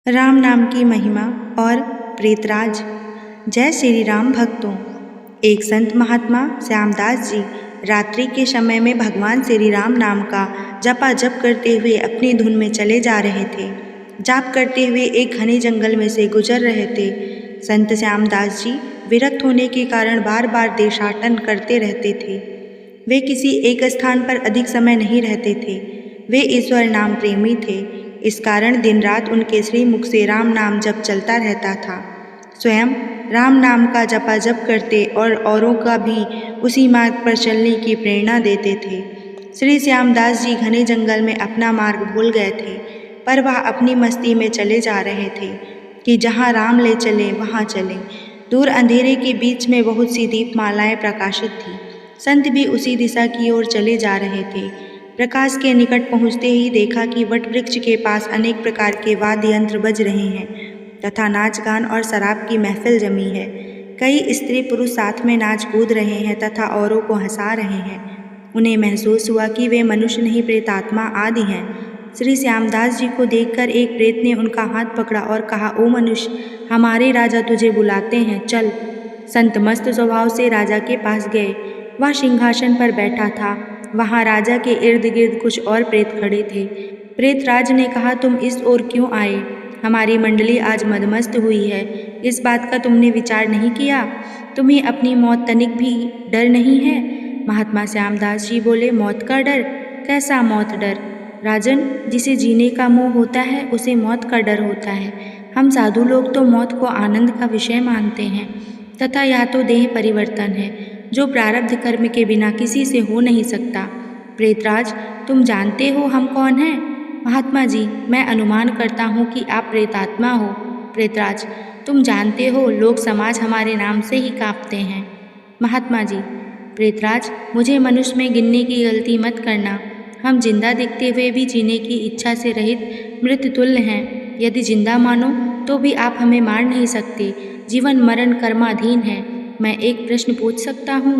राम नाम की महिमा और प्रेतराज। जय श्री राम भक्तों। एक संत महात्मा श्यामदास जी रात्रि के समय में भगवान श्री राम नाम का जपा जप करते हुए अपनी धुन में चले जा रहे थे। जाप करते हुए एक घने जंगल में से गुजर रहे थे। संत श्यामदास जी विरक्त होने के कारण बार बार देशाटन करते रहते थे। वे किसी एक स्थान पर अधिक समय नहीं रहते थे। वे ईश्वर नाम प्रेमी थे। इस कारण दिन रात उनके श्रीमुख से राम नाम जप चलता रहता था। स्वयं राम नाम का जपा जप करते और औरों का भी उसी मार्ग पर चलने की प्रेरणा देते थे। श्री श्यामदास जी घने जंगल में अपना मार्ग भूल गए थे, पर वह अपनी मस्ती में चले जा रहे थे कि जहाँ राम ले चले वहाँ चले। दूर अंधेरे के बीच में बहुत सी दीपमालाएं प्रकाशित थीं। संत भी उसी दिशा की ओर चले जा रहे थे। प्रकाश के निकट पहुँचते ही देखा कि वट वृक्ष के पास अनेक प्रकार के वाद्य यंत्र बज रहे हैं तथा नाच गान और शराब की महफिल जमी है। कई स्त्री पुरुष साथ में नाच कूद रहे हैं तथा औरों को हंसा रहे हैं। उन्हें महसूस हुआ कि वे मनुष्य नहीं प्रेतात्मा आदि हैं। श्री श्यामदास जी को देखकर एक प्रेत ने उनका हाथ पकड़ा और कहा, ओ मनुष्य, हमारे राजा तुझे बुलाते हैं, चल। संत मस्त स्वभाव से राजा के पास गए। वह सिंहासन पर बैठा था। वहाँ राजा के इर्द गिर्द कुछ और प्रेत खड़े थे। प्रेतराज ने कहा, तुम इस ओर क्यों आए? हमारी मंडली आज मदमस्त हुई है। इस बात का तुमने विचार नहीं किया? तुम्हें अपनी मौत तनिक भी डर नहीं है? महात्मा श्यामदास जी बोले, मौत का डर? कैसा मौत डर? राजन, जिसे जीने का मोह होता है उसे मौत का डर होता है। हम साधु लोग तो मौत को आनंद का विषय मानते हैं तथा यह तो देह परिवर्तन है जो प्रारब्ध कर्म के बिना किसी से हो नहीं सकता। प्रेतराज, तुम जानते हो हम कौन हैं? महात्मा जी, मैं अनुमान करता हूँ कि आप प्रेतात्मा हो। प्रेतराज, तुम जानते हो लोग समाज हमारे नाम से ही कांपते हैं। महात्मा जी, प्रेतराज, मुझे मनुष्य में गिनने की गलती मत करना। हम जिंदा दिखते हुए भी जीने की इच्छा से रहित मृत तुल्य हैं। यदि जिंदा मानो तो भी आप हमें मार नहीं सकते। जीवन मरण कर्माधीन है। मैं एक प्रश्न पूछ सकता हूँ?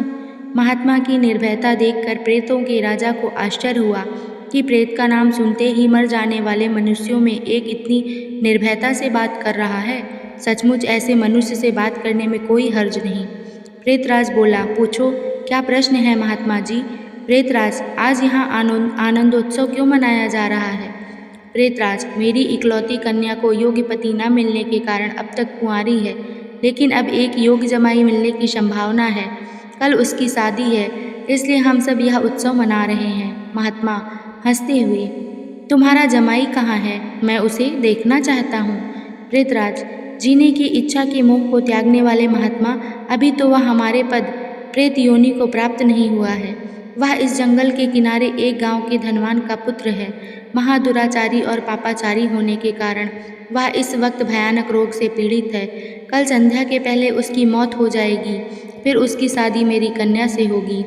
महात्मा की निर्भयता देखकर प्रेतों के राजा को आश्चर्य हुआ कि प्रेत का नाम सुनते ही मर जाने वाले मनुष्यों में एक इतनी निर्भयता से बात कर रहा है। सचमुच ऐसे मनुष्य से बात करने में कोई हर्ज नहीं। प्रेतराज बोला, पूछो, क्या प्रश्न है महात्मा जी? प्रेतराज, आज यहाँ आनंदोत्सव क्यों मनाया जा रहा है? प्रेतराज, मेरी इकलौती कन्या को योग्य पति न मिलने के कारण अब तक कुंवारी है, लेकिन अब एक योग्य जमाई मिलने की संभावना है। कल उसकी शादी है, इसलिए हम सब यह उत्सव मना रहे हैं। महात्मा हंसते हुए, तुम्हारा जमाई कहाँ है? मैं उसे देखना चाहता हूँ। प्रेतराज, जीने की इच्छा के मोह को त्यागने वाले महात्मा, अभी तो वह हमारे पद प्रेत योनि को प्राप्त नहीं हुआ है। वह इस जंगल के किनारे एक गांव के धनवान का पुत्र है। महादुराचारी और पापाचारी होने के कारण वह इस वक्त भयानक रोग से पीड़ित है। कल संध्या के पहले उसकी मौत हो जाएगी, फिर उसकी शादी मेरी कन्या से होगी।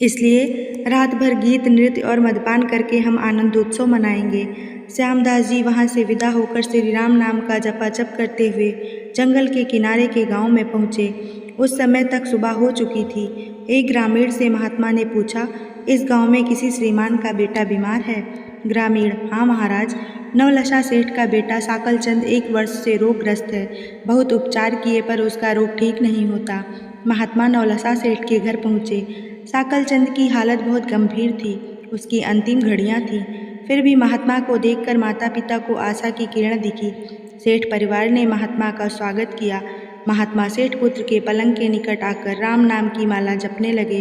इसलिए रात भर गीत नृत्य और मदपान करके हम आनंदोत्सव मनाएंगे। श्यामदास जी वहाँ से विदा होकर श्री राम नाम का जपा जप करते हुए जंगल के किनारे के गांव में पहुँचे। उस समय तक सुबह हो चुकी थी। एक ग्रामीण से महात्मा ने पूछा, इस गांव में किसी श्रीमान का बेटा बीमार है? ग्रामीण, हाँ महाराज, नवलसा सेठ का बेटा साकलचंद 1 वर्ष से रोगग्रस्त है। बहुत उपचार किए पर उसका रोग ठीक नहीं होता। महात्मा नवलसा सेठ के घर पहुँचे। साकलचंद की हालत बहुत गंभीर थी। उसकी अंतिम घड़ियाँ थीं। फिर भी महात्मा को देखकर माता पिता को आशा की किरण दिखी। सेठ परिवार ने महात्मा का स्वागत किया। महात्मा सेठ पुत्र के पलंग के निकट आकर राम नाम की माला जपने लगे।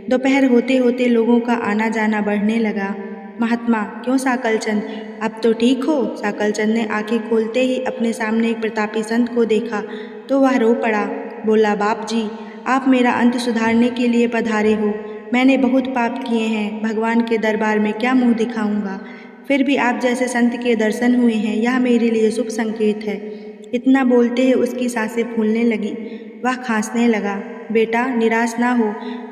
दोपहर होते होते लोगों का आना जाना बढ़ने लगा। महात्मा, क्यों साकलचंद, अब तो ठीक हो? साकलचंद ने आंखें खोलते ही अपने सामने एक प्रतापी संत को देखा तो वह रो पड़ा। बोला, बाप जी, आप मेरा अंत सुधारने के लिए पधारे हो। मैंने बहुत पाप किए हैं, भगवान के दरबार में क्या मुँह दिखाऊंगा। फिर भी आप जैसे संत के दर्शन हुए हैं, यह मेरे लिए शुभ संकेत है। इतना बोलते ही उसकी सांसें फूलने लगी। वह खांसने लगा। बेटा, निराश ना हो,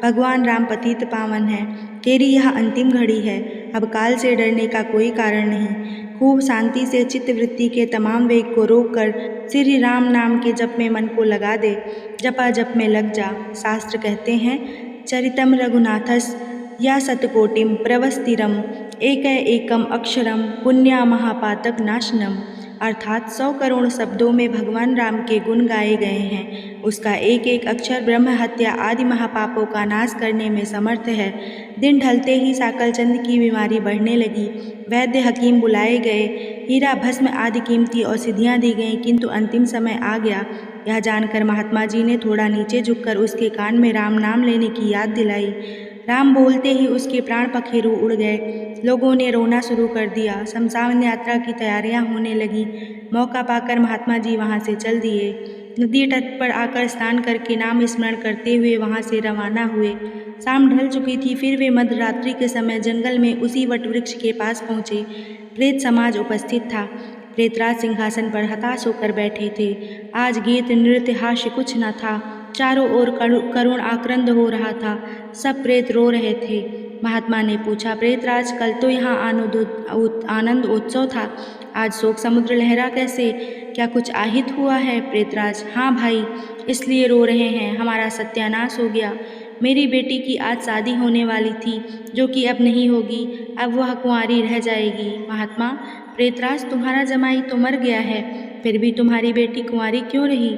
भगवान राम पतित पावन है। तेरी यह अंतिम घड़ी है। अब काल से डरने का कोई कारण नहीं। खूब शांति से चित्तवृत्ति के तमाम वेग को रोककर श्री राम नाम के जप में मन को लगा दे। जपा जप में लग जा। शास्त्र कहते हैं, चरितम रघुनाथस या शतकोटिम प्रवस्तिरम एक एकम अक्षरम पुण्या महापातक नाशनम। अर्थात 100 करोड़ शब्दों में भगवान राम के गुण गाए गए हैं। उसका एक एक अक्षर ब्रह्म हत्या आदि महापापों का नाश करने में समर्थ है। दिन ढलते ही साकलचंद की बीमारी बढ़ने लगी। वैद्य हकीम बुलाए गए, हीरा भस्म आदि कीमती औषधियाँ दी गईं, किंतु अंतिम समय आ गया। यह जानकर महात्मा जी ने थोड़ा नीचे झुककर उसके कान में राम नाम लेने की याद दिलाई। राम बोलते ही उसके प्राण पखेरु उड़ गए। लोगों ने रोना शुरू कर दिया। शमशान यात्रा की तैयारियां होने लगी। मौका पाकर महात्मा जी वहां से चल दिए। नदी तट पर आकर स्नान करके नाम स्मरण करते हुए वहां से रवाना हुए। शाम ढल चुकी थी, फिर वे मध्यरात्रि के समय जंगल में उसी वटवृक्ष के पास पहुँचे। प्रेत समाज उपस्थित था। प्रेतराज सिंहासन पर हताश होकर बैठे थे। आज गीत नृत्य हास्य कुछ न था। चारों ओर करुण आक्रंद हो रहा था। सब प्रेत रो रहे थे। महात्मा ने पूछा, प्रेतराज, कल तो यहाँ आनंद उत्सव था, आज शोक समुद्र लहरा कैसे? क्या कुछ आहित हुआ है? प्रेतराज, हाँ भाई, इसलिए रो रहे हैं, हमारा सत्यानाश हो गया। मेरी बेटी की आज शादी होने वाली थी, जो कि अब नहीं होगी। अब वह कुंवारी रह जाएगी। महात्मा, प्रेतराज, तुम्हारा जमाई तो मर गया है, फिर भी तुम्हारी बेटी कुंवारी क्यों रही?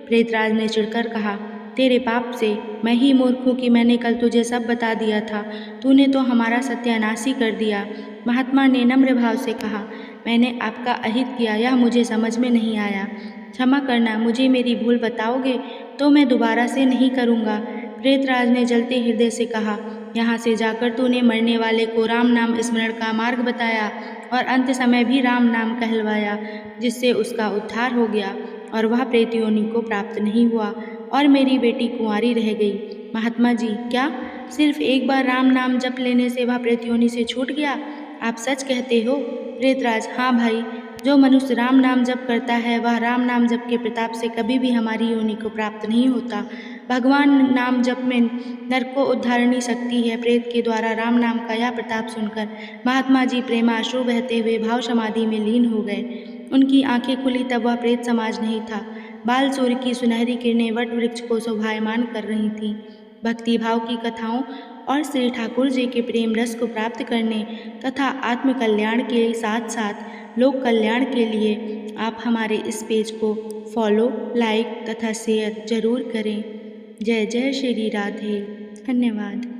प्रेतराज ने चिढ़कर कहा, तेरे पाप से। मैं ही मूर्ख हूँ कि मैंने कल तुझे सब बता दिया था। तूने तो हमारा सत्यानाश ही कर दिया। महात्मा ने नम्र भाव से कहा, मैंने आपका अहित किया, यह मुझे समझ में नहीं आया। क्षमा करना, मुझे मेरी भूल बताओगे तो मैं दोबारा से नहीं करूँगा। प्रेतराज ने जलते हृदय से कहा, यहाँ से जाकर तूने मरने वाले को राम नाम स्मरण का मार्ग बताया और अंत समय भी राम नाम कहलवाया, जिससे उसका उद्धार हो गया और वह प्रेत योनि को प्राप्त नहीं हुआ और मेरी बेटी कुंवारी रह गई। महात्मा जी, क्या सिर्फ एक बार राम नाम जप लेने से वह प्रेत योनि से छूट गया? आप सच कहते हो? प्रेतराज, हाँ भाई, जो मनुष्य राम नाम जप करता है वह राम नाम जप के प्रताप से कभी भी हमारी योनि को प्राप्त नहीं होता। भगवान नाम जप में नरक को उद्धारणी शक्ति है। प्रेत के द्वारा राम नाम का यह प्रताप सुनकर महात्मा जी प्रेमाश्रु बहते हुए भाव समाधि में लीन हो गए। उनकी आंखें खुली तब वह प्रेत समाज नहीं था। बाल सूर्य की सुनहरी किरणें वट वृक्ष को शोभायमान कर रही थीं। भक्ति भाव की कथाओं और श्री ठाकुर जी के प्रेम रस को प्राप्त करने तथा आत्म कल्याण के साथ साथ लोक कल्याण के लिए आप हमारे इस पेज को फॉलो, लाइक तथा शेयर जरूर करें। जय जय श्री राधे। धन्यवाद।